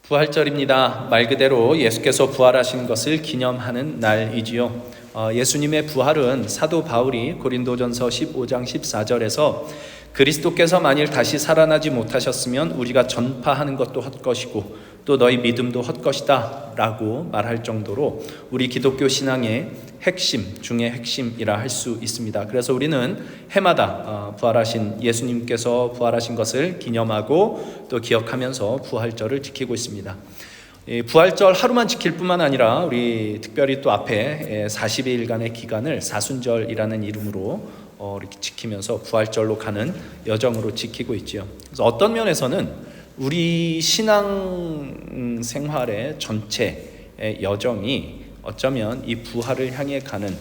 부활절입니다. 말 그대로 예수께서 부활하신 것을 기념하는 날이지요. 예수님의 부활은 사도 바울이 고린도전서 15장 14절에서 그리스도께서 만일 다시 살아나지 못하셨으면 우리가 전파하는 것도 헛것이고 또 너희 믿음도 헛것이다 라고 말할 정도로 우리 기독교 신앙의 핵심 중의 핵심이라 할 수 있습니다. 그래서 우리는 해마다 부활하신 예수님께서 부활하신 것을 기념하고 또 기억하면서 부활절을 지키고 있습니다. 부활절 하루만 지킬 뿐만 아니라 우리 특별히 또 앞에 40일간의 기간을 사순절이라는 이름으로 이렇게 지키면서 부활절로 가는 여정으로 지키고 있지요. 그래서 어떤 면에서는 우리 신앙 생활의 전체의 여정이 어쩌면 이 부활을 향해 가는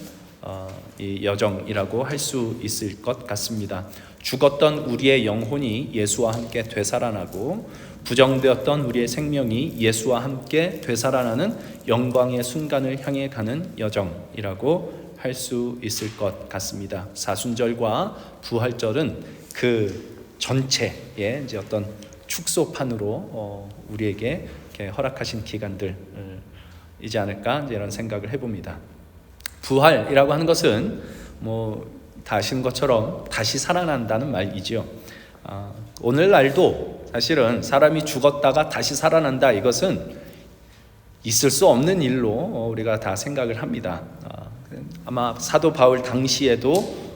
이 여정이라고 할 수 있을 것 같습니다. 죽었던 우리의 영혼이 예수와 함께 되살아나고 부정되었던 우리의 생명이 예수와 함께 되살아나는 영광의 순간을 향해 가는 여정이라고 할 수 있을 것 같습니다. 사순절과 부활절은 그 전체의 이제 어떤 축소판으로 우리에게 이렇게 허락하신 기간들이지 않을까 이런 생각을 해봅니다. 부활이라고 하는 것은 다 아시는 것처럼 다시 살아난다는 말이지요. 오늘날도 사실은 사람이 죽었다가 다시 살아난다, 이것은 있을 수 없는 일로 우리가 다 생각을 합니다. 아마 사도 바울 당시에도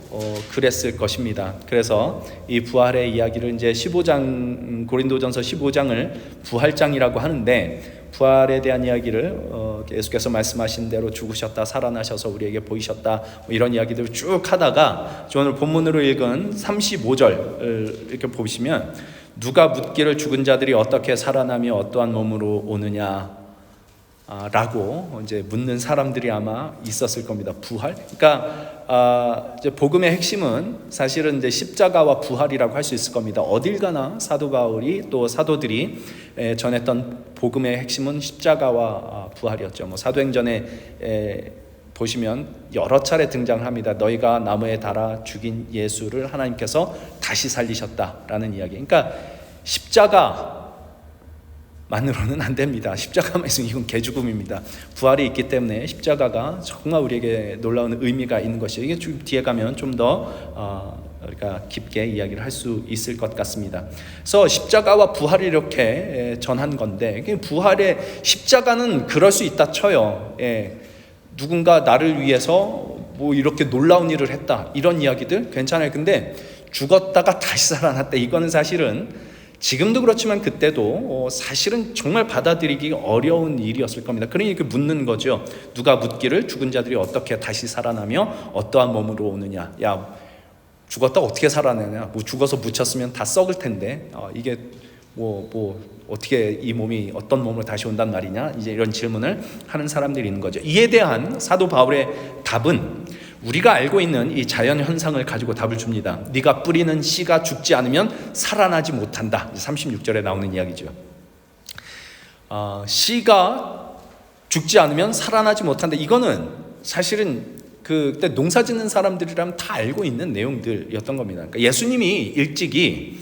그랬을 것입니다. 그래서 이 부활의 이야기를 이제 15장 고린도전서 15장을 부활장이라고 하는데, 부활에 대한 이야기를 예수께서 말씀하신 대로 죽으셨다 살아나셔서 우리에게 보이셨다 이런 이야기들을 쭉 하다가 오늘 본문으로 읽은 35절을 이렇게 보시면 누가 묻기를 죽은 자들이 어떻게 살아나며 어떠한 몸으로 오느냐 라고 이제 묻는 사람들이 아마 있었을 겁니다. 부활? 그러니까 이제 복음의 핵심은 사실은 이제 십자가와 부활이라고 할 수 있을 겁니다. 어딜 가나 사도 바울이 또 사도들이 전했던 복음의 핵심은 십자가와 부활이었죠. 사도행전에 보시면 여러 차례 등장을 합니다. 너희가 나무에 달아 죽인 예수를 하나님께서 다시 살리셨다라는 이야기. 그러니까 십자가 만으로는 안 됩니다. 십자가만 있으면 이건 개죽음입니다. 부활이 있기 때문에 십자가가 정말 우리에게 놀라운 의미가 있는 것이에요. 이게 좀 뒤에 가면 좀 더 우리가 깊게 이야기를 할 수 있을 것 같습니다. 그래서 십자가와 부활을 이렇게 전한 건데, 부활의 십자가는 그럴 수 있다 쳐요. 누군가 나를 위해서 이렇게 놀라운 일을 했다, 이런 이야기들 괜찮아요. 근데 죽었다가 다시 살아났다, 이거는 사실은 지금도 그렇지만 그때도 사실은 정말 받아들이기 어려운 일이었을 겁니다. 그러니까 묻는 거죠. 누가 묻기를 죽은 자들이 어떻게 다시 살아나며 어떠한 몸으로 오느냐. 야, 죽었다 어떻게 살아나냐. 죽어서 묻혔으면 다 썩을 텐데 이게 어떻게 이 몸이 어떤 몸으로 다시 온단 말이냐. 이제 이런 질문을 하는 사람들이 있는 거죠. 이에 대한 사도 바울의 답은 우리가 알고 있는 이 자연 현상을 가지고 답을 줍니다. 네가 뿌리는 씨가 죽지 않으면 살아나지 못한다. 36절에 나오는 이야기죠. 씨가 죽지 않으면 살아나지 못한다. 이거는 사실은 그때 농사 짓는 사람들이라면 다 알고 있는 내용들이었던 겁니다. 그러니까 예수님이 일찍이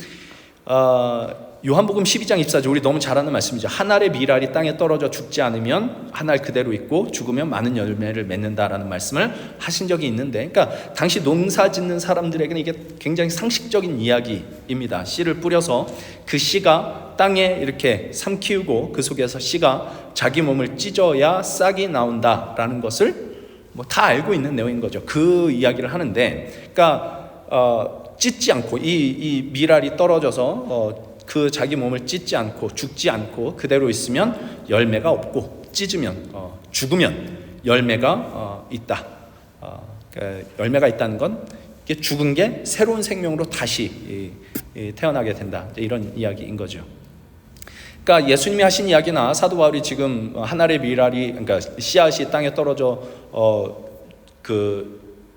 요한복음 12장 24절, 우리 너무 잘 아는 말씀이죠. 한 알의 밀알이 땅에 떨어져 죽지 않으면 한 알 그대로 있고 죽으면 많은 열매를 맺는다라는 말씀을 하신 적이 있는데, 그러니까 당시 농사 짓는 사람들에게는 이게 굉장히 상식적인 이야기입니다. 씨를 뿌려서 그 씨가 땅에 이렇게 삼키우고 그 속에서 씨가 자기 몸을 찢어야 싹이 나온다라는 것을 다 알고 있는 내용인 거죠. 그 이야기를 하는데, 그러니까 찢지 않고 이 밀알이 떨어져서 그 자기 몸을 찢지 않고 죽지 않고 그대로 있으면 열매가 없고, 찢으면 죽으면 열매가 있다. 열매가 있다는 건 이게 죽은 게 새로운 생명으로 다시 태어나게 된다, 이런 이야기인 거죠. 그러니까 예수님이 하신 이야기나 사도 바울이 지금 한 알의 밀알이, 그러니까 씨앗이 땅에 떨어져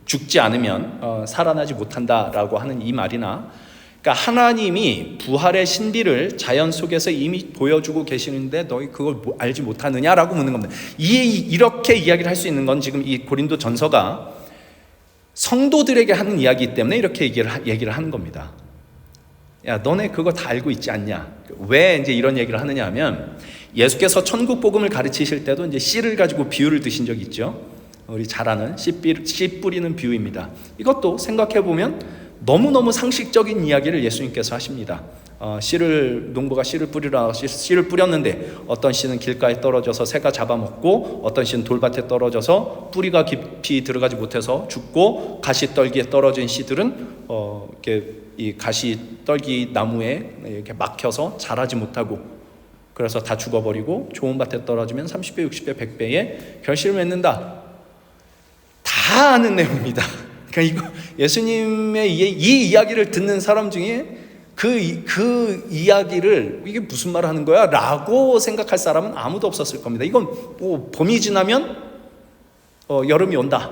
죽지 않으면 살아나지 못한다라고 하는 이 말이나, 그러니까 하나님이 부활의 신비를 자연 속에서 이미 보여주고 계시는데 너희 그걸 알지 못하느냐라고 묻는 겁니다. 이렇게 이야기를 할 수 있는 건 지금 이 고린도 전서가 성도들에게 하는 이야기이기 때문에 이렇게 얘기를 하는 겁니다. 야, 너네 그거 다 알고 있지 않냐? 왜 이제 이런 얘기를 하느냐 하면, 예수께서 천국 복음을 가르치실 때도 이제 씨를 가지고 비유를 드신 적이 있죠. 우리 잘 아는 씨 뿌리는 비유입니다. 이것도 생각해 보면 너무너무 상식적인 이야기를 예수님께서 하십니다. 농부가 씨를 뿌렸는데 어떤 씨는 길가에 떨어져서 새가 잡아먹고, 어떤 씨는 돌밭에 떨어져서 뿌리가 깊이 들어가지 못해서 죽고, 가시떨기에 떨어진 씨들은 이렇게 이 가시떨기 나무에 이렇게 막혀서 자라지 못하고, 그래서 다 죽어버리고, 좋은 밭에 떨어지면 30배, 60배, 100배의 결실을 맺는다. 다 아는 내용입니다. 그러니까 이거 예수님의 이 이야기를 듣는 사람 중에 그 이야기를 이게 무슨 말 하는 거야? 라고 생각할 사람은 아무도 없었을 겁니다. 이건 뭐 봄이 지나면 여름이 온다.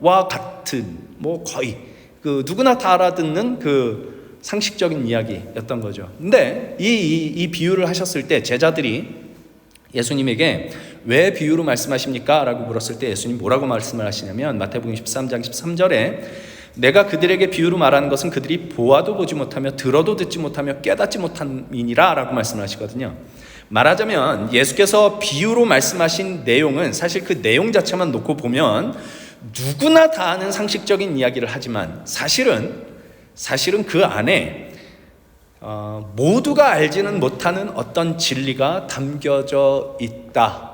와 같은, 뭐 거의 누구나 다 알아듣는 그 상식적인 이야기였던 거죠. 근데 이 비유를 하셨을 때 제자들이 예수님에게 왜 비유로 말씀하십니까? 라고 물었을 때 예수님 뭐라고 말씀을 하시냐면, 마태복음 13장 13절에 내가 그들에게 비유로 말하는 것은 그들이 보아도 보지 못하며 들어도 듣지 못하며 깨닫지 못함이니라 라고 말씀을 하시거든요. 말하자면 예수께서 비유로 말씀하신 내용은 사실 그 내용 자체만 놓고 보면 누구나 다 아는 상식적인 이야기를 하지만 사실은 그 안에 모두가 알지는 못하는 어떤 진리가 담겨져 있다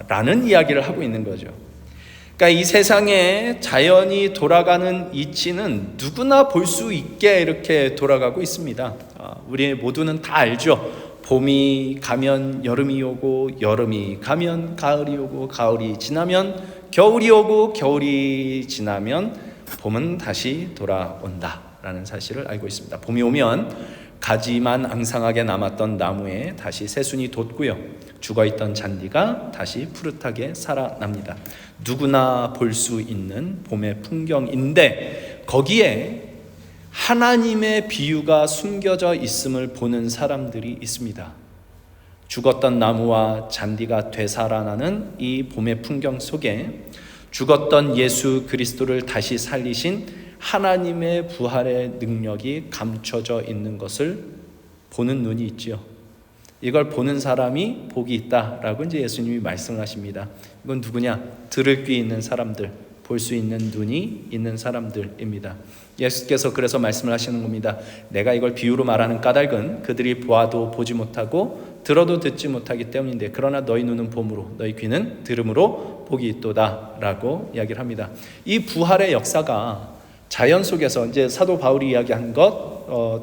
라는 이야기를 하고 있는 거죠. 그러니까 이 세상에 자연이 돌아가는 이치는 누구나 볼 수 있게 이렇게 돌아가고 있습니다. 우리 모두는 다 알죠. 봄이 가면 여름이 오고, 여름이 가면 가을이 오고, 가을이 지나면 겨울이 오고, 겨울이 지나면 봄은 다시 돌아온다 라는 사실을 알고 있습니다. 봄이 오면 가지만 앙상하게 남았던 나무에 다시 새순이 돋고요, 죽어있던 잔디가 다시 푸릇하게 살아납니다. 누구나 볼 수 있는 봄의 풍경인데 거기에 하나님의 비유가 숨겨져 있음을 보는 사람들이 있습니다. 죽었던 나무와 잔디가 되살아나는 이 봄의 풍경 속에 죽었던 예수 그리스도를 다시 살리신 하나님의 부활의 능력이 감춰져 있는 것을 보는 눈이 있지요. 이걸 보는 사람이 복이 있다라고 이제 예수님이 말씀을 하십니다. 이건 누구냐? 들을 귀 있는 사람들, 볼 수 있는 눈이 있는 사람들입니다. 예수께서 그래서 말씀을 하시는 겁니다. 내가 이걸 비유로 말하는 까닭은 그들이 보아도 보지 못하고 들어도 듣지 못하기 때문인데, 그러나 너희 눈은 봄으로 너희 귀는 들음으로 복이 있도다 라고 이야기를 합니다. 이 부활의 역사가 자연 속에서 이제 사도 바울이 이야기한 것,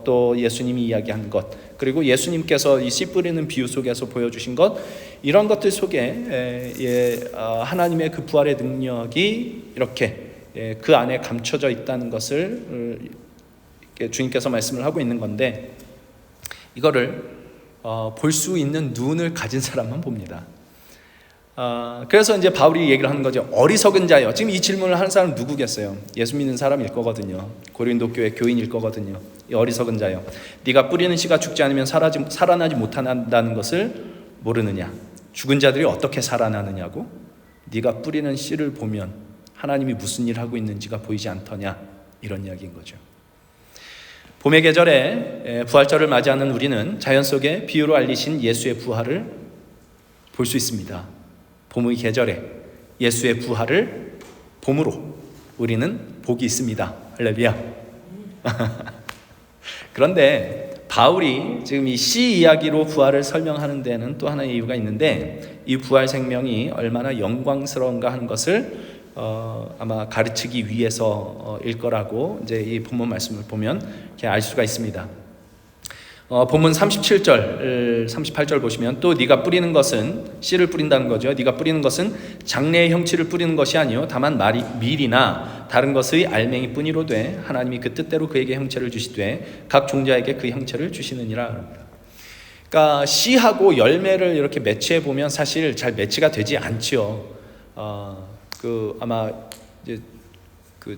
또 예수님이 이야기한 것, 그리고 예수님께서 이 씨 뿌리는 비유 속에서 보여주신 것, 이런 것들 속에 하나님의 그 부활의 능력이 이렇게 그 안에 감춰져 있다는 것을 주님께서 말씀을 하고 있는 건데, 이거를 볼 수 있는 눈을 가진 사람만 봅니다. 그래서 이제 바울이 얘기를 하는 거죠. 어리석은 자여. 지금 이 질문을 하는 사람은 누구겠어요? 예수 믿는 사람일 거거든요. 고린도 교회 교인일 거거든요. 이 어리석은 자여, 네가 뿌리는 씨가 죽지 않으면 살아나지 못한다는 것을 모르느냐? 죽은 자들이 어떻게 살아나느냐고? 네가 뿌리는 씨를 보면 하나님이 무슨 일을 하고 있는지가 보이지 않더냐? 이런 이야기인 거죠. 봄의 계절에 부활절을 맞이하는 우리는 자연 속에 비유로 알리신 예수의 부활을 볼 수 있습니다. 봄의 계절에 예수의 부활을 봄으로 우리는 복이 있습니다. 할렐루야. 그런데 바울이 지금 이 씨 이야기로 부활을 설명하는 데는 또 하나의 이유가 있는데, 이 부활 생명이 얼마나 영광스러운가 하는 것을 아마 가르치기 위해서일 거라고 이제 이 본문 말씀을 보면 이렇게 알 수가 있습니다. 본문 37절, 38절 보시면 또 네가 뿌리는 것은, 씨를 뿌린다는 거죠. 네가 뿌리는 것은 장래의 형체를 뿌리는 것이 아니요 다만 밀이나 다른 것의 알맹이 뿐이로되 하나님이 그 뜻대로 그에게 형체를 주시되 각 종자에게 그 형체를 주시느니라. 그러니까 씨하고 열매를 이렇게 매치해 보면 사실 잘 매치가 되지 않지요. 아마 이제 그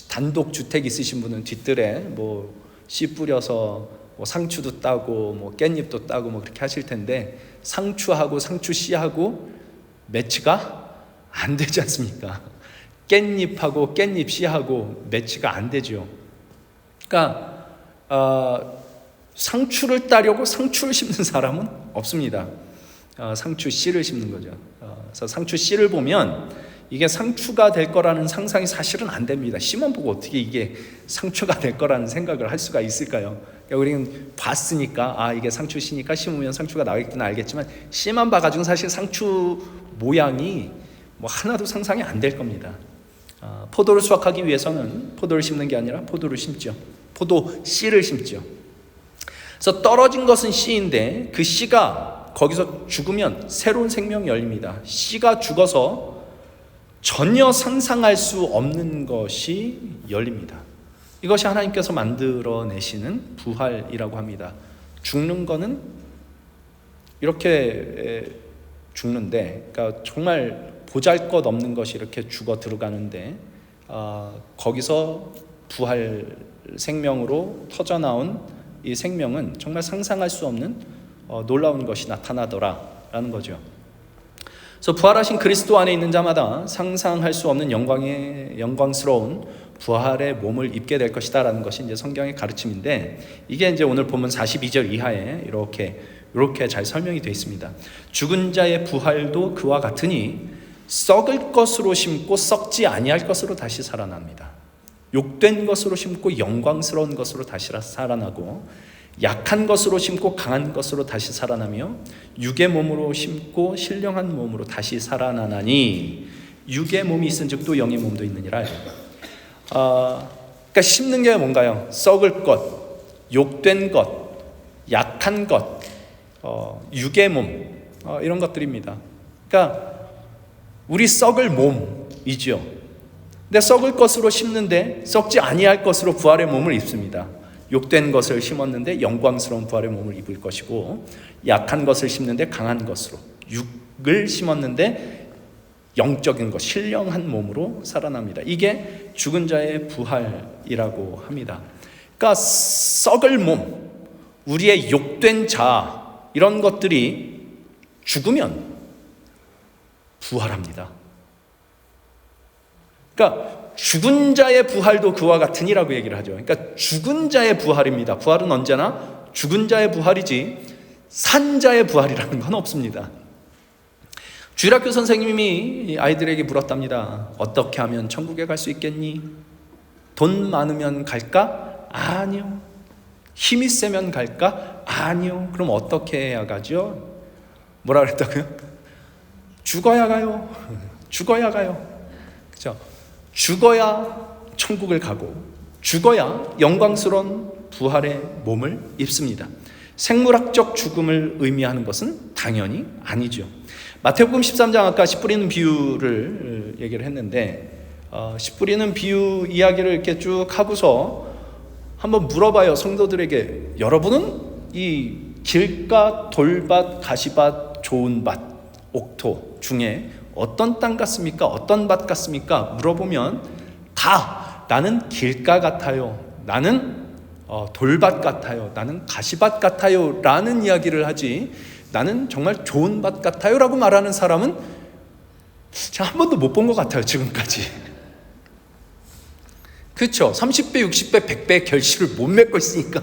단독 주택 있으신 분은 뒷뜰에 뭐 씨 뿌려서 뭐 상추도 따고 뭐 깻잎도 따고 뭐 그렇게 하실 텐데, 상추하고 상추 씨하고 매치가 안 되지 않습니까? 깻잎하고 깻잎 씨하고 매치가 안 되죠. 그러니까 상추를 따려고 상추를 심는 사람은 없습니다. 상추 씨를 심는 거죠. 그래서 상추 씨를 보면 이게 상추가 될 거라는 상상이 사실은 안 됩니다. 씨만 보고 어떻게 이게 상추가 될 거라는 생각을 할 수가 있을까요? 그러니까 우리는 봤으니까 이게 상추 씨니까 심으면 상추가 나겠구나 알겠지만 씨만 봐가지고 사실 상추 모양이 뭐 하나도 상상이 안 될 겁니다. 포도를 수확하기 위해서는 포도를 심는 게 아니라 포도를 심죠. 포도 씨를 심죠. 그래서 떨어진 것은 씨인데 그 씨가 거기서 죽으면 새로운 생명이 열립니다. 씨가 죽어서 전혀 상상할 수 없는 것이 열립니다. 이것이 하나님께서 만들어내시는 부활이라고 합니다. 죽는 거는 이렇게 죽는데, 그러니까 정말 보잘것없는 것이 이렇게 죽어 들어가는데 거기서 부활 생명으로 터져나온 이 생명은 정말 상상할 수 없는 놀라운 것이 나타나더라라는 거죠. 그래서 부활하신 그리스도 안에 있는 자마다 상상할 수 없는 영광스러운 부활의 몸을 입게 될 것이다라는 것이 이제 성경의 가르침인데, 이게 이제 오늘 본문 42절 이하에 이렇게 잘 설명이 되어 있습니다. 죽은 자의 부활도 그와 같으니 썩을 것으로 심고 썩지 아니할 것으로 다시 살아납니다. 욕된 것으로 심고 영광스러운 것으로 다시 살아나고, 약한 것으로 심고 강한 것으로 다시 살아나며, 육의 몸으로 심고 신령한 몸으로 다시 살아나나니 육의 몸이 있은즉 또 영의 몸도 있느니라. 그러니까 심는 게 뭔가요? 썩을 것, 욕된 것, 약한 것, 육의 몸, 이런 것들입니다. 그러니까 우리 썩을 몸이죠. 근데 썩을 것으로 심는데 썩지 아니할 것으로 부활의 몸을 입습니다. 욕된 것을 심었는데 영광스러운 부활의 몸을 입을 것이고, 약한 것을 심는데 강한 것으로, 육을 심었는데 영적인 것, 신령한 몸으로 살아납니다. 이게 죽은 자의 부활이라고 합니다. 그러니까 썩을 몸, 우리의 욕된 자, 이런 것들이 죽으면 부활합니다. 그러니까 죽은 자의 부활도 그와 같으니라고 얘기를 하죠. 그러니까 죽은 자의 부활입니다. 부활은 언제나 죽은 자의 부활이지 산 자의 부활이라는 건 없습니다. 주일학교 선생님이 아이들에게 물었답니다. 어떻게 하면 천국에 갈 수 있겠니? 돈 많으면 갈까? 아니요. 힘이 세면 갈까? 아니요. 그럼 어떻게 해야 가죠? 뭐라 그랬다고요? 죽어야 가요. 죽어야 가요. 그렇죠? 죽어야 천국을 가고 죽어야 영광스러운 부활의 몸을 입습니다. 생물학적 죽음을 의미하는 것은 당연히 아니죠. 마태복음 13장 아까 씨 뿌리는 비유를 얘기를 했는데, 씨 뿌리는 비유 이야기를 이렇게 쭉 하고서 한번 물어봐요. 성도들에게, 여러분은 이 길가, 돌밭, 가시밭, 좋은 밭, 옥토 중에 어떤 땅 같습니까? 어떤 밭 같습니까? 물어보면 다 나는 길가 같아요, 나는 돌밭 같아요, 나는 가시밭 같아요 라는 이야기를 하지, 나는 정말 좋은 밭 같아요 라고 말하는 사람은 제가 한 번도 못 본 것 같아요, 지금까지. 그렇죠? 30배, 60배, 100배의 결실을 못 맺고 있으니까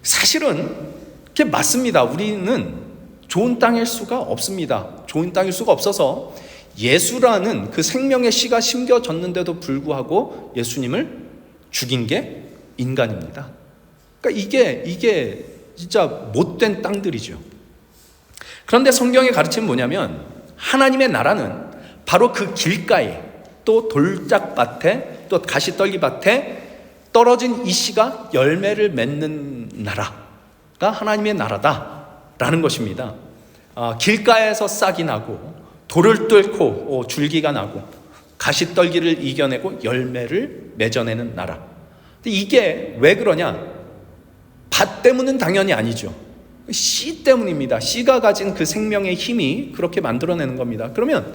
사실은 그게 맞습니다. 우리는 좋은 땅일 수가 없습니다. 좋은 땅일 수가 없어서 예수라는 그 생명의 씨가 심겨졌는데도 불구하고 예수님을 죽인 게 인간입니다. 그러니까 이게 진짜 못된 땅들이죠. 그런데 성경의 가르침은 뭐냐면, 하나님의 나라는 바로 그 길가에, 또 돌짝밭에, 또 가시떨기밭에 떨어진 이 씨가 열매를 맺는 나라가 하나님의 나라다라는 것입니다. 길가에서 싹이 나고 돌을 뚫고 줄기가 나고 가시떨기를 이겨내고 열매를 맺어내는 나라. 근데 이게 왜 그러냐? 밭 때문은 당연히 아니죠. 씨 때문입니다. 씨가 가진 그 생명의 힘이 그렇게 만들어내는 겁니다. 그러면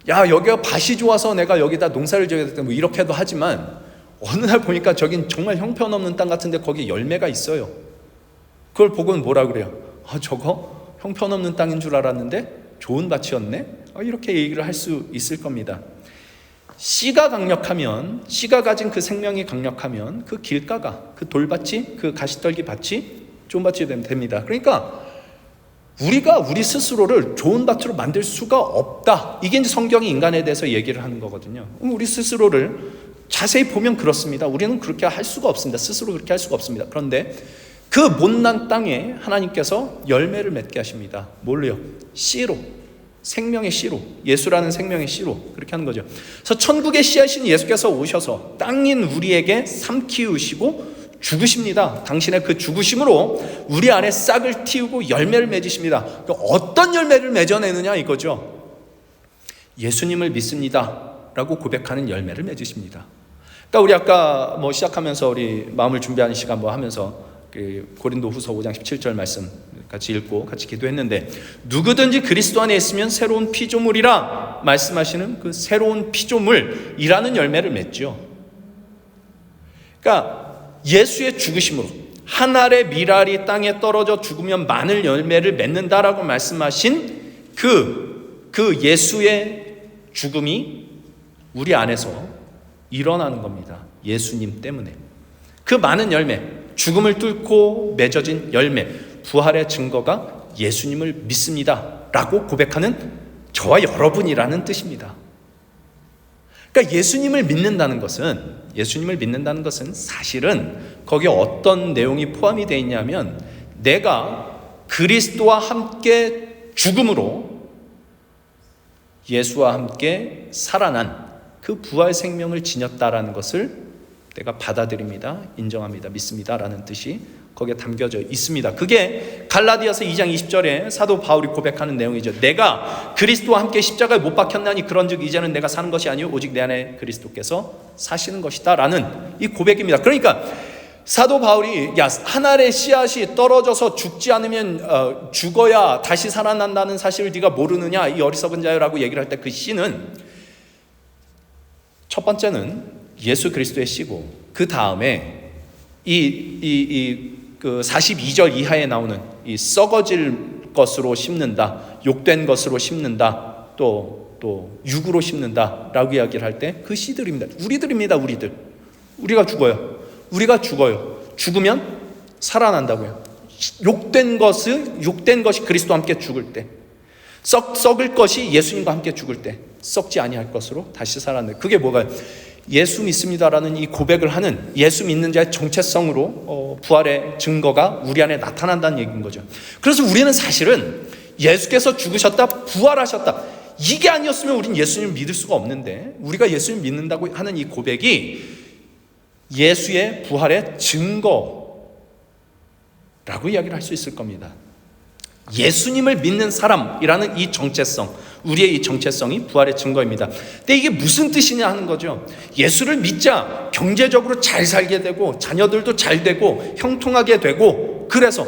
야, 여기가 밭이 좋아서 내가 여기다 농사를 지어야겠다 뭐 이렇게도 하지만, 어느 날 보니까 저긴 정말 형편없는 땅 같은데 거기에 열매가 있어요. 그걸 보고는 뭐라 그래요? 저거 형편없는 땅인 줄 알았는데 좋은 밭이었네? 이렇게 얘기를 할 수 있을 겁니다. 씨가 강력하면, 씨가 가진 그 생명이 강력하면 그 길가가, 그 돌밭이, 그 가시떨기 밭이 좋은 밭이 됩니다. 그러니까 우리가 우리 스스로를 좋은 밭으로 만들 수가 없다. 이게 이제 성경이 인간에 대해서 얘기를 하는 거거든요. 우리 스스로를 자세히 보면 그렇습니다. 우리는 그렇게 할 수가 없습니다. 스스로 그렇게 할 수가 없습니다. 그런데 그 못난 땅에 하나님께서 열매를 맺게 하십니다. 뭘로요? 씨로. 생명의 씨로, 예수라는 생명의 씨로 그렇게 하는 거죠. 그래서 천국의 씨앗인 예수께서 오셔서 땅인 우리에게 삼키우시고 죽으십니다. 당신의 그 죽으심으로 우리 안에 싹을 틔우고 열매를 맺으십니다. 어떤 열매를 맺어내느냐 이거죠. 예수님을 믿습니다 라고 고백하는 열매를 맺으십니다. 그러니까 우리 아까 시작하면서 우리 마음을 준비하는 시간 하면서 고린도후서 5장 17절 말씀 같이 읽고 같이 기도했는데, 누구든지 그리스도 안에 있으면 새로운 피조물이라 말씀하시는 그 새로운 피조물이라는 열매를 맺죠. 그러니까 예수의 죽으심으로 한 알의 밀알이 땅에 떨어져 죽으면 많은 열매를 맺는다라고 말씀하신 그 예수의 죽음이 우리 안에서 일어나는 겁니다. 예수님 때문에. 그 많은 열매, 죽음을 뚫고 맺어진 열매, 부활의 증거가 예수님을 믿습니다 라고 고백하는 저와 여러분이라는 뜻입니다. 그러니까 예수님을 믿는다는 것은 사실은 거기에 어떤 내용이 포함이 되어 있냐면, 내가 그리스도와 함께 죽음으로 예수와 함께 살아난 그 부활 생명을 지녔다라는 것을 내가 받아들입니다, 인정합니다, 믿습니다 라는 뜻이 거기에 담겨져 있습니다. 그게 갈라디아서 2장 20절에 사도 바울이 고백하는 내용이죠. 내가 그리스도와 함께 십자가에 못 박혔나니 그런즉 이제는 내가 사는 것이 아니요 오직 내 안에 그리스도께서 사시는 것이다 라는 이 고백입니다. 그러니까 사도 바울이 한 알의 씨앗이 떨어져서 죽지 않으면 죽어야 다시 살아난다는 사실을 네가 모르느냐 이 어리석은 자여라고 얘기를 할 때, 그 씨는 첫 번째는 예수 그리스도의 씨고, 그 다음에 그 42절 이하에 나오는 이 썩어질 것으로 심는다, 욕된 것으로 심는다, 또 육으로 심는다 라고 이야기를 할 때 그 씨들입니다. 우리들입니다. 우리가 죽어요. 죽으면 살아난다고요. 욕된 것이 그리스도와 함께 죽을 때, 썩을 것이 예수님과 함께 죽을 때 썩지 아니할 것으로 다시 살아난다. 그게 뭐가요? 예수 믿습니다라는 이 고백을 하는, 예수 믿는 자의 정체성으로 부활의 증거가 우리 안에 나타난다는 얘기인 거죠. 그래서 우리는 사실은 예수께서 죽으셨다, 부활하셨다, 이게 아니었으면 우리는 예수님을 믿을 수가 없는데, 우리가 예수님을 믿는다고 하는 이 고백이 예수의 부활의 증거라고 이야기를 할 수 있을 겁니다. 예수님을 믿는 사람이라는 이 정체성, 우리의 이 정체성이 부활의 증거입니다. 근데 이게 무슨 뜻이냐 하는 거죠. 예수를 믿자 경제적으로 잘 살게 되고, 자녀들도 잘 되고, 형통하게 되고, 그래서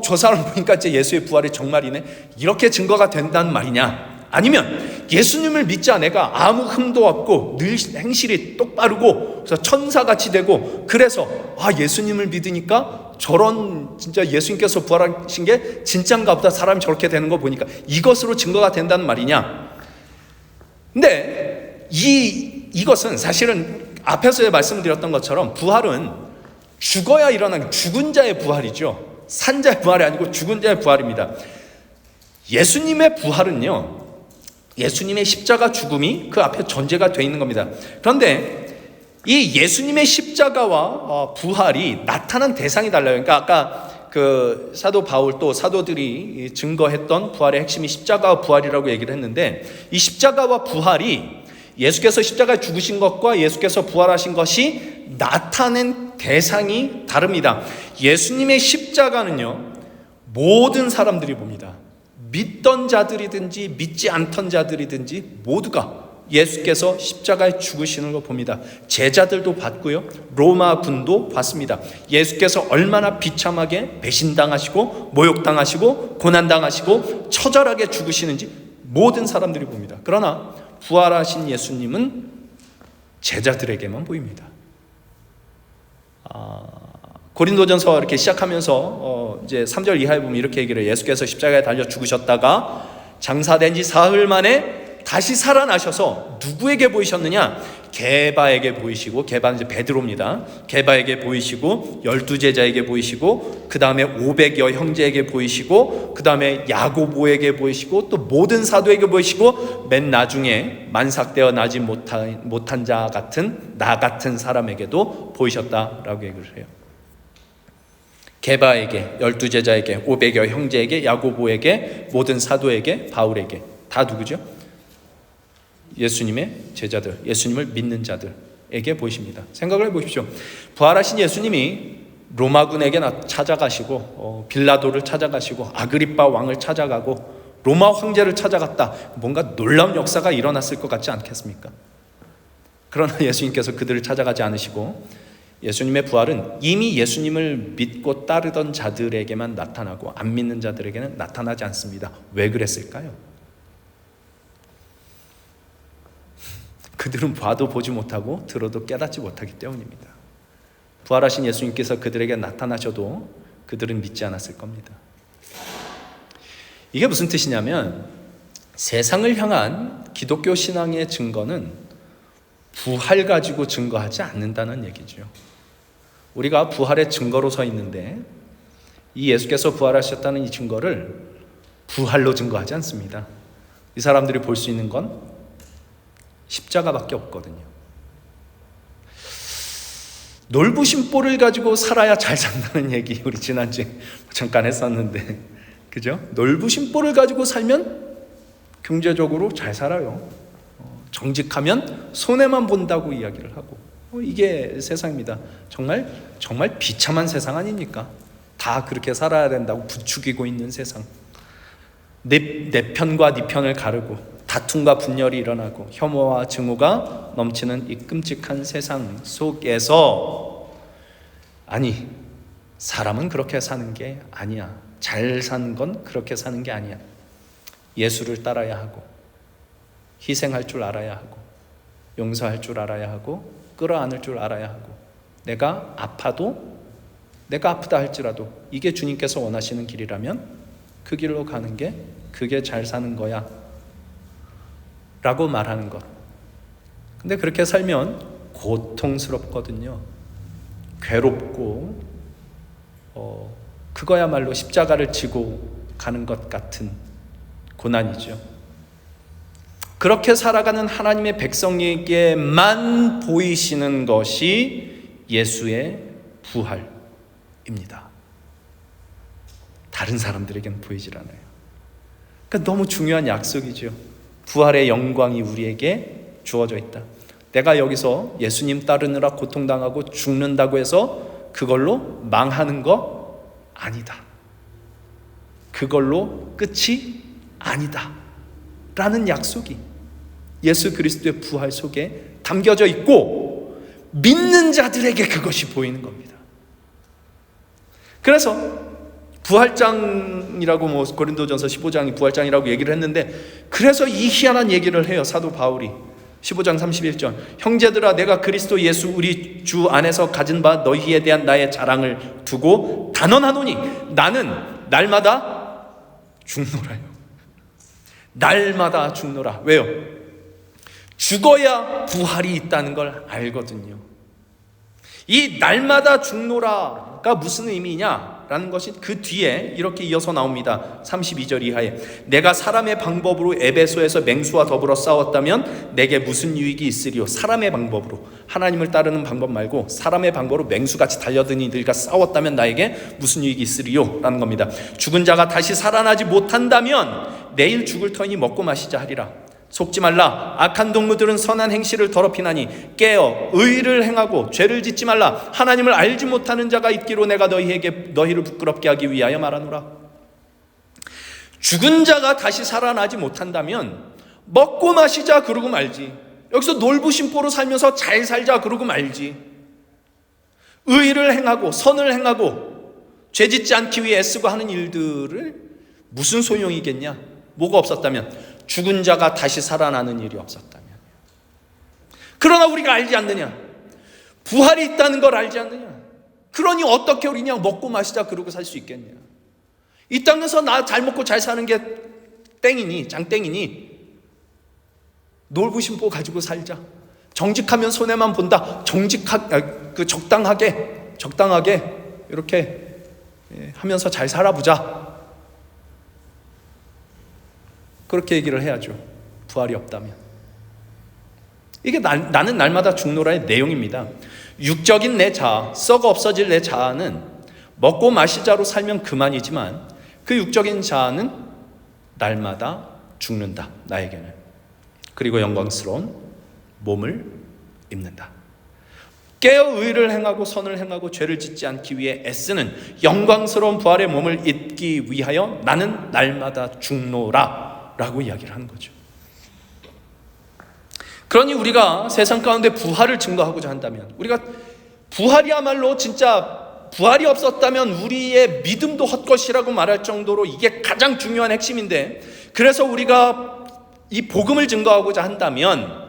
저 사람 보니까 이제 예수의 부활이 정말이네, 이렇게 증거가 된다는 말이냐? 아니면 예수님을 믿자 내가 아무 흠도 없고 늘 행실이 똑바르고 그래서 천사같이 되고, 그래서 예수님을 믿으니까 저런 진짜 예수님께서 부활하신 게 진짠가 보다, 사람이 저렇게 되는 거 보니까 이것으로 증거가 된다는 말이냐? 근데 이것은 사실은 앞에서 말씀드렸던 것처럼 부활은 죽어야 일어나는, 죽은 자의 부활이죠. 산 자의 부활이 아니고 죽은 자의 부활입니다. 예수님의 부활은요, 예수님의 십자가 죽음이 그 앞에 전제가 되어 있는 겁니다. 그런데 이 예수님의 십자가와 부활이 나타난 대상이 달라요. 그러니까 아까 그 사도 바울 또 사도들이 증거했던 부활의 핵심이 십자가와 부활이라고 얘기를 했는데, 이 십자가와 부활이 예수께서 십자가에 죽으신 것과 예수께서 부활하신 것이 나타낸 대상이 다릅니다. 예수님의 십자가는요, 모든 사람들이 봅니다. 믿던 자들이든지 믿지 않던 자들이든지 모두가 예수께서 십자가에 죽으시는 걸 봅니다. 제자들도 봤고요, 로마 군도 봤습니다. 예수께서 얼마나 비참하게 배신당하시고 모욕당하시고 고난당하시고 처절하게 죽으시는지 모든 사람들이 봅니다. 그러나 부활하신 예수님은 제자들에게만 보입니다. 고린도전서 이렇게 시작하면서 이제 3절 이하에 보면 이렇게 얘기를 해요. 예수께서 십자가에 달려 죽으셨다가 장사된 지 사흘 만에 다시 살아나셔서 누구에게 보이셨느냐? 게바에게 보이시고, 게바는 이제 베드로입니다. 게바에게 보이시고, 12제자에게 보이시고, 그 다음에 500여 형제에게 보이시고, 그 다음에 야고보에게 보이시고, 또 모든 사도에게 보이시고, 맨 나중에 만삭되어 나지 못한 자 같은 나 같은 사람에게도 보이셨다라고 얘기를 해요. 게바에게, 12제자에게, 500여 형제에게, 야고보에게, 모든 사도에게, 바울에게. 다 누구죠? 예수님의 제자들, 예수님을 믿는 자들에게 보이십니다. 생각을 해보십시오. 부활하신 예수님이 로마군에게 찾아가시고, 빌라도를 찾아가시고, 아그리빠 왕을 찾아가고, 로마 황제를 찾아갔다. 뭔가 놀라운 역사가 일어났을 것 같지 않겠습니까? 그러나 예수님께서 그들을 찾아가지 않으시고, 예수님의 부활은 이미 예수님을 믿고 따르던 자들에게만 나타나고 안 믿는 자들에게는 나타나지 않습니다. 왜 그랬을까요? 그들은 봐도 보지 못하고 들어도 깨닫지 못하기 때문입니다. 부활하신 예수님께서 그들에게 나타나셔도 그들은 믿지 않았을 겁니다. 이게 무슨 뜻이냐면, 세상을 향한 기독교 신앙의 증거는 부활 가지고 증거하지 않는다는 얘기죠. 우리가 부활의 증거로 서 있는데, 이 예수께서 부활하셨다는 이 증거를 부활로 증거하지 않습니다. 이 사람들이 볼 수 있는 건 십자가밖에 없거든요. 놀부신 뿔을 가지고 살아야 잘 산다는 얘기 우리 지난주에 잠깐 했었는데, 그죠? 놀부신 뿔을 가지고 살면 경제적으로 잘 살아요. 정직하면 손해만 본다고 이야기를 하고, 이게 세상입니다. 정말 비참한 세상 아닙니까? 다 그렇게 살아야 된다고 부추기고 있는 세상. 내 편과 네 편을 가르고 다툼과 분열이 일어나고 혐오와 증오가 넘치는 이 끔찍한 세상 속에서, 아니, 사람은 그렇게 사는 게 아니야. 잘 사는 건 그렇게 사는 게 아니야. 예수를 따라야 하고, 희생할 줄 알아야 하고, 용서할 줄 알아야 하고, 끌어안을 줄 알아야 하고, 내가 아파도, 내가 아프다 할지라도 이게 주님께서 원하시는 길이라면 그 길로 가는 게, 그게 잘 사는 거야 라고 말하는 것. 근데 그렇게 살면 고통스럽거든요. 괴롭고, 그거야말로 십자가를 지고 가는 것 같은 고난이죠. 그렇게 살아가는 하나님의 백성에게만 보이시는 것이 예수의 부활입니다. 다른 사람들에게는 보이질 않아요. 그러니까 너무 중요한 약속이죠. 부활의 영광이 우리에게 주어져 있다. 내가 여기서 예수님 따르느라 고통당하고 죽는다고 해서 그걸로 망하는 거 아니다. 그걸로 끝이 아니다 라는 약속이 예수 그리스도의 부활 속에 담겨져 있고, 믿는 자들에게 그것이 보이는 겁니다. 그래서 부활장이라고 고린도전서 15장이 부활장이라고 얘기를 했는데, 그래서 이 희한한 얘기를 해요. 사도 바울이 15장 31절, 형제들아, 내가 그리스도 예수 우리 주 안에서 가진 바 너희에 대한 나의 자랑을 두고 단언하노니 나는 날마다 죽노라요. 날마다 죽노라. 왜요? 죽어야 부활이 있다는 걸 알거든요. 이 날마다 죽노라가 무슨 의미냐라는 것이 그 뒤에 이렇게 이어서 나옵니다. 32절 이하에, 내가 사람의 방법으로 에베소에서 맹수와 더불어 싸웠다면 내게 무슨 유익이 있으리요? 사람의 방법으로, 하나님을 따르는 방법 말고 사람의 방법으로 맹수같이 달려든 이들과 싸웠다면 나에게 무슨 유익이 있으리요? 라는 겁니다. 죽은 자가 다시 살아나지 못한다면 내일 죽을 터이니 먹고 마시자 하리라. 속지 말라. 악한 동무들은 선한 행실을 더럽히나니 깨어 의를 행하고 죄를 짓지 말라. 하나님을 알지 못하는 자가 있기로 내가 너희를 부끄럽게 하기 위하여 말하노라. 죽은 자가 다시 살아나지 못한다면 먹고 마시자 그러고 말지. 여기서 놀부심보로 살면서 잘 살자 그러고 말지. 의를 행하고 선을 행하고 죄 짓지 않기 위해 애쓰고 하는 일들을 무슨 소용이겠냐? 뭐가 없었다면, 죽은 자가 다시 살아나는 일이 없었다면. 그러나 우리가 알지 않느냐? 부활이 있다는 걸 알지 않느냐? 그러니 어떻게 우리냐 먹고 마시자 그러고 살 수 있겠냐? 이 땅에서 나 잘 먹고 잘 사는 게 땡이니, 장땡이니, 놀부심보 가지고 살자. 정직하면 손해만 본다. 적당하게 이렇게 하면서 잘 살아보자. 그렇게 얘기를 해야죠. 부활이 없다면. 이게 나는 날마다 죽노라의 내용입니다. 육적인 내 자아, 썩어 없어질 내 자아는 먹고 마시자로 살면 그만이지만 그 육적인 자아는 날마다 죽는다. 나에게는. 그리고 영광스러운 몸을 입는다. 깨어 의를 행하고 선을 행하고 죄를 짓지 않기 위해 애쓰는 영광스러운 부활의 몸을 입기 위하여 나는 날마다 죽노라 라고 이야기를 하는 거죠. 그러니 우리가 세상 가운데 부활을 증거하고자 한다면, 우리가 부활이야말로 진짜 부활이 없었다면 우리의 믿음도 헛것이라고 말할 정도로 이게 가장 중요한 핵심인데, 그래서 우리가 이 복음을 증거하고자 한다면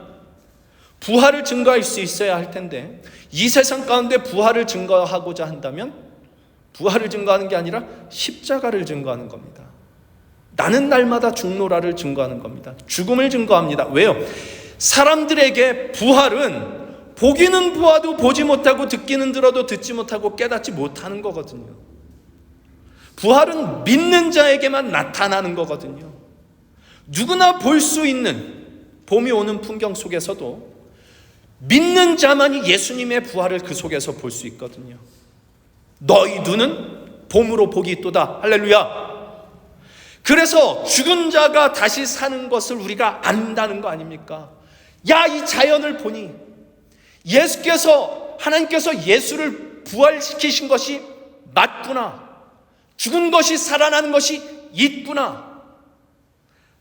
부활을 증거할 수 있어야 할 텐데, 이 세상 가운데 부활을 증거하고자 한다면 부활을 증거하는 게 아니라 십자가를 증거하는 겁니다. 나는 날마다 죽노라를 증거하는 겁니다. 죽음을 증거합니다. 왜요? 사람들에게 부활은 보기는 보아도 보지 못하고 듣기는 들어도 듣지 못하고 깨닫지 못하는 거거든요. 부활은 믿는 자에게만 나타나는 거거든요. 누구나 볼 수 있는 봄이 오는 풍경 속에서도 믿는 자만이 예수님의 부활을 그 속에서 볼 수 있거든요. 너희 눈은 봄으로 복이 있도다. 할렐루야. 그래서 죽은 자가 다시 사는 것을 우리가 안다는 거 아닙니까? 야, 이 자연을 보니 하나님께서 예수를 부활시키신 것이 맞구나. 죽은 것이 살아나는 것이 있구나.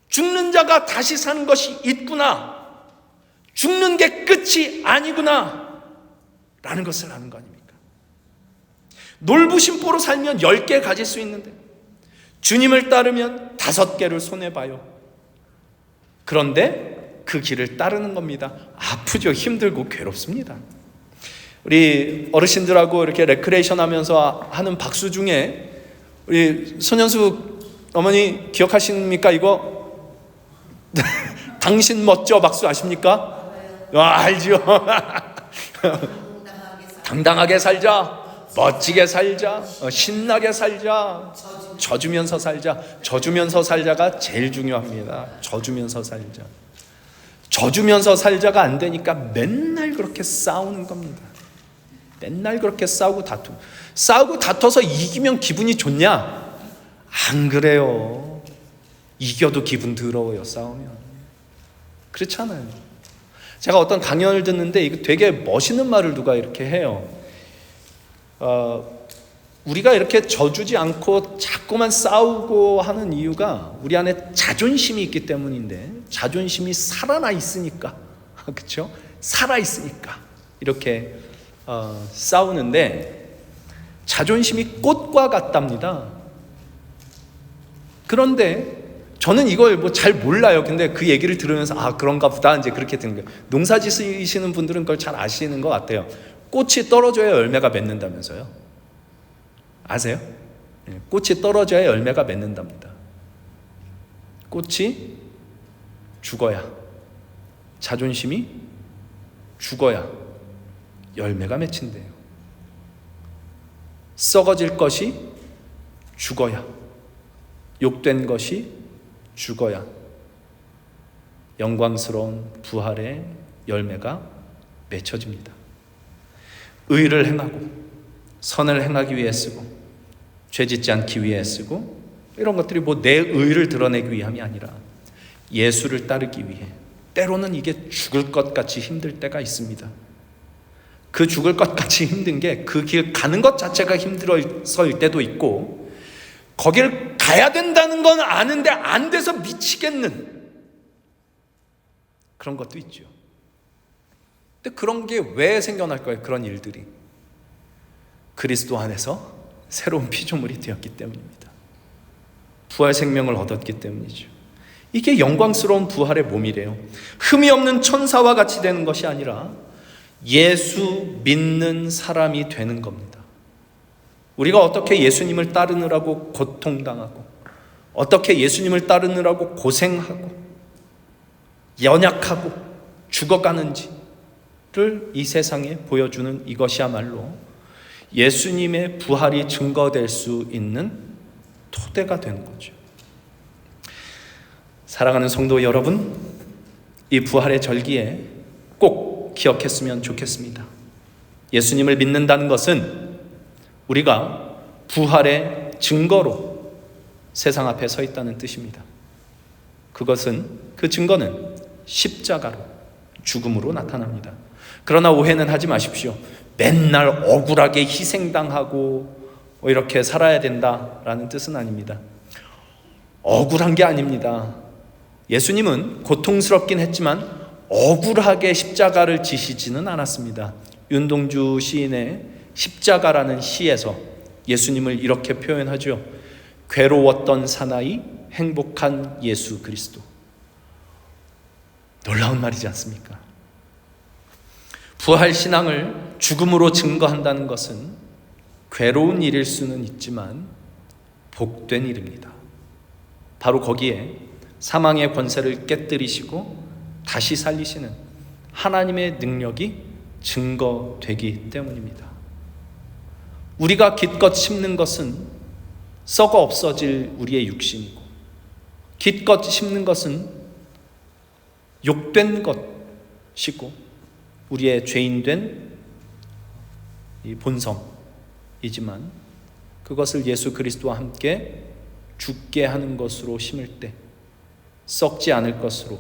죽는 자가 다시 사는 것이 있구나. 죽는 게 끝이 아니구나 라는 것을 아는 거 아닙니까? 놀부심보로 살면 10개 가질 수 있는데 주님을 따르면 5개를 손해봐요. 그런데 그 길을 따르는 겁니다. 아프죠. 힘들고 괴롭습니다. 우리 어르신들하고 이렇게 레크레이션 하면서 하는 박수 중에 우리 손현수 어머니 기억하십니까? 이거 당신 멋져 박수 아십니까? 알죠. 당당하게 살자, 멋지게 살자, 신나게 살자, 져주면서 살자. 져주면서 살자가 제일 중요합니다. 져주면서 살자. 져주면서 살자가 안 되니까 맨날 그렇게 싸우는 겁니다. 맨날 그렇게 싸우고 다퉈서 이기면 기분이 좋냐? 안 그래요. 이겨도 기분 더러워요. 싸우면. 그렇잖아요. 제가 어떤 강연을 듣는데 이거 되게 멋있는 말을 누가 이렇게 해요. 우리가 이렇게 져주지 않고 자꾸만 싸우고 하는 이유가 우리 안에 자존심이 있기 때문인데, 자존심이 살아나 있으니까, 그렇죠? 살아 있으니까 이렇게 싸우는데, 자존심이 꽃과 같답니다. 그런데 저는 이걸 뭐 잘 몰라요. 근데 그 얘기를 들으면서 그런가 보다 이제 그렇게 된 거예요. 농사 지으시는 분들은 그걸 잘 아시는 것 같아요. 꽃이 떨어져야 열매가 맺는다면서요. 아세요? 꽃이 떨어져야 열매가 맺는답니다. 꽃이 죽어야, 자존심이 죽어야 열매가 맺힌대요. 썩어질 것이 죽어야, 욕된 것이 죽어야 영광스러운 부활의 열매가 맺혀집니다. 의를 행하고 선을 행하기 위해 쓰고 죄 짓지 않기 위해 쓰고, 이런 것들이 뭐 내 의를 드러내기 위함이 아니라 예수를 따르기 위해, 때로는 이게 죽을 것 같이 힘들 때가 있습니다. 그 죽을 것 같이 힘든 게 그 길 가는 것 자체가 힘들어서일 때도 있고, 거길 가야 된다는 건 아는데 안 돼서 미치겠는 그런 것도 있죠. 근데 그런 게 왜 생겨날 거예요? 그런 일들이 그리스도 안에서 새로운 피조물이 되었기 때문입니다. 부활 생명을 얻었기 때문이죠. 이게 영광스러운 부활의 몸이래요. 흠이 없는 천사와 같이 되는 것이 아니라 예수 믿는 사람이 되는 겁니다. 우리가 어떻게 예수님을 따르느라고 고통당하고, 어떻게 예수님을 따르느라고 고생하고, 연약하고 죽어가는지를 이 세상에 보여주는 이것이야말로 예수님의 부활이 증거될 수 있는 토대가 되는 거죠. 사랑하는 성도 여러분, 이 부활의 절기에 꼭 기억했으면 좋겠습니다. 예수님을 믿는다는 것은 우리가 부활의 증거로 세상 앞에 서 있다는 뜻입니다. 그 증거는 십자가로, 죽음으로 나타납니다. 그러나 오해는 하지 마십시오. 맨날 억울하게 희생당하고 이렇게 살아야 된다라는 뜻은 아닙니다. 억울한 게 아닙니다. 예수님은 고통스럽긴 했지만 억울하게 십자가를 지시지는 않았습니다. 윤동주 시인의 십자가라는 시에서 예수님을 이렇게 표현하죠. 괴로웠던 사나이 행복한 예수 그리스도. 놀라운 말이지 않습니까? 부활 신앙을 죽음으로 증거한다는 것은 괴로운 일일 수는 있지만 복된 일입니다. 바로 거기에 사망의 권세를 깨뜨리시고 다시 살리시는 하나님의 능력이 증거되기 때문입니다. 우리가 기껏 심는 것은 썩어 없어질 우리의 육신이고, 기껏 심는 것은 욕된 것이고, 우리의 죄인된 이 본성이지만 그것을 예수 그리스도와 함께 죽게 하는 것으로 심을 때 썩지 않을 것으로,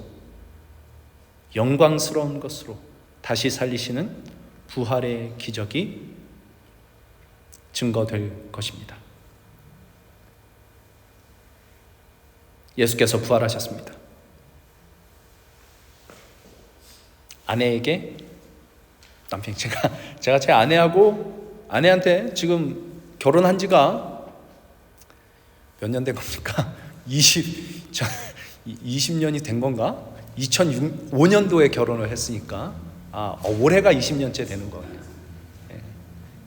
영광스러운 것으로 다시 살리시는 부활의 기적이 증거될 것입니다. 예수께서 부활하셨습니다. 아내에게, 남편, 제가 제 아내한테 지금 결혼한 지가 몇 년 된 겁니까? 20년이 된 건가? 2005년도에 결혼을 했으니까 올해가 20년째 되는 거예요.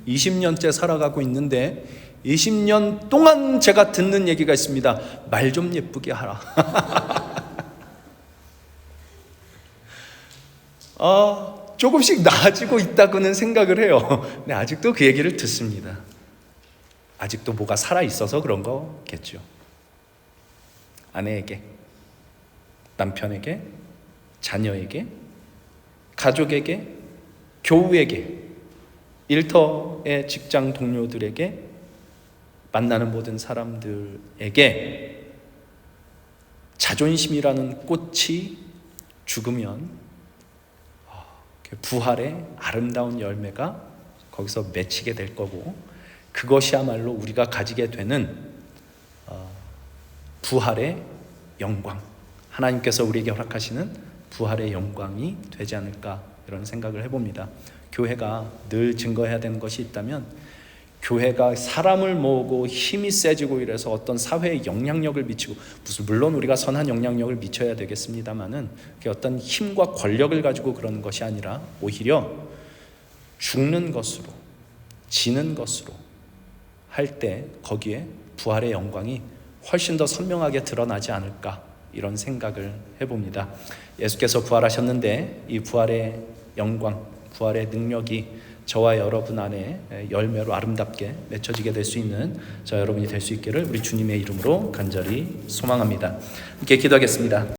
20년째 살아가고 있는데 20년 동안 제가 듣는 얘기가 있습니다. 말 좀 예쁘게 하라. 조금씩 나아지고 있다고는 생각을 해요. 근데 아직도 그 얘기를 듣습니다. 아직도 뭐가 살아있어서 그런 거겠죠. 아내에게, 남편에게, 자녀에게, 가족에게, 교우에게, 일터의 직장 동료들에게, 만나는 모든 사람들에게 자존심이라는 꽃이 죽으면 부활의 아름다운 열매가 거기서 맺히게 될 거고, 그것이야말로 우리가 가지게 되는 부활의 영광, 하나님께서 우리에게 허락하시는 부활의 영광이 되지 않을까, 이런 생각을 해봅니다. 교회가 늘 증거해야 되는 것이 있다면, 교회가 사람을 모으고 힘이 세지고 이래서 어떤 사회에 영향력을 미치고, 물론 우리가 선한 영향력을 미쳐야 되겠습니다만은 그게 어떤 힘과 권력을 가지고 그러는 것이 아니라 오히려 죽는 것으로, 지는 것으로 할 때 거기에 부활의 영광이 훨씬 더 선명하게 드러나지 않을까, 이런 생각을 해봅니다. 예수께서 부활하셨는데 이 부활의 영광, 부활의 능력이 저와 여러분 안에 열매로 아름답게 맺혀지게 될 수 있는 저 여러분이 될 수 있기를 우리 주님의 이름으로 간절히 소망합니다. 함께 기도하겠습니다.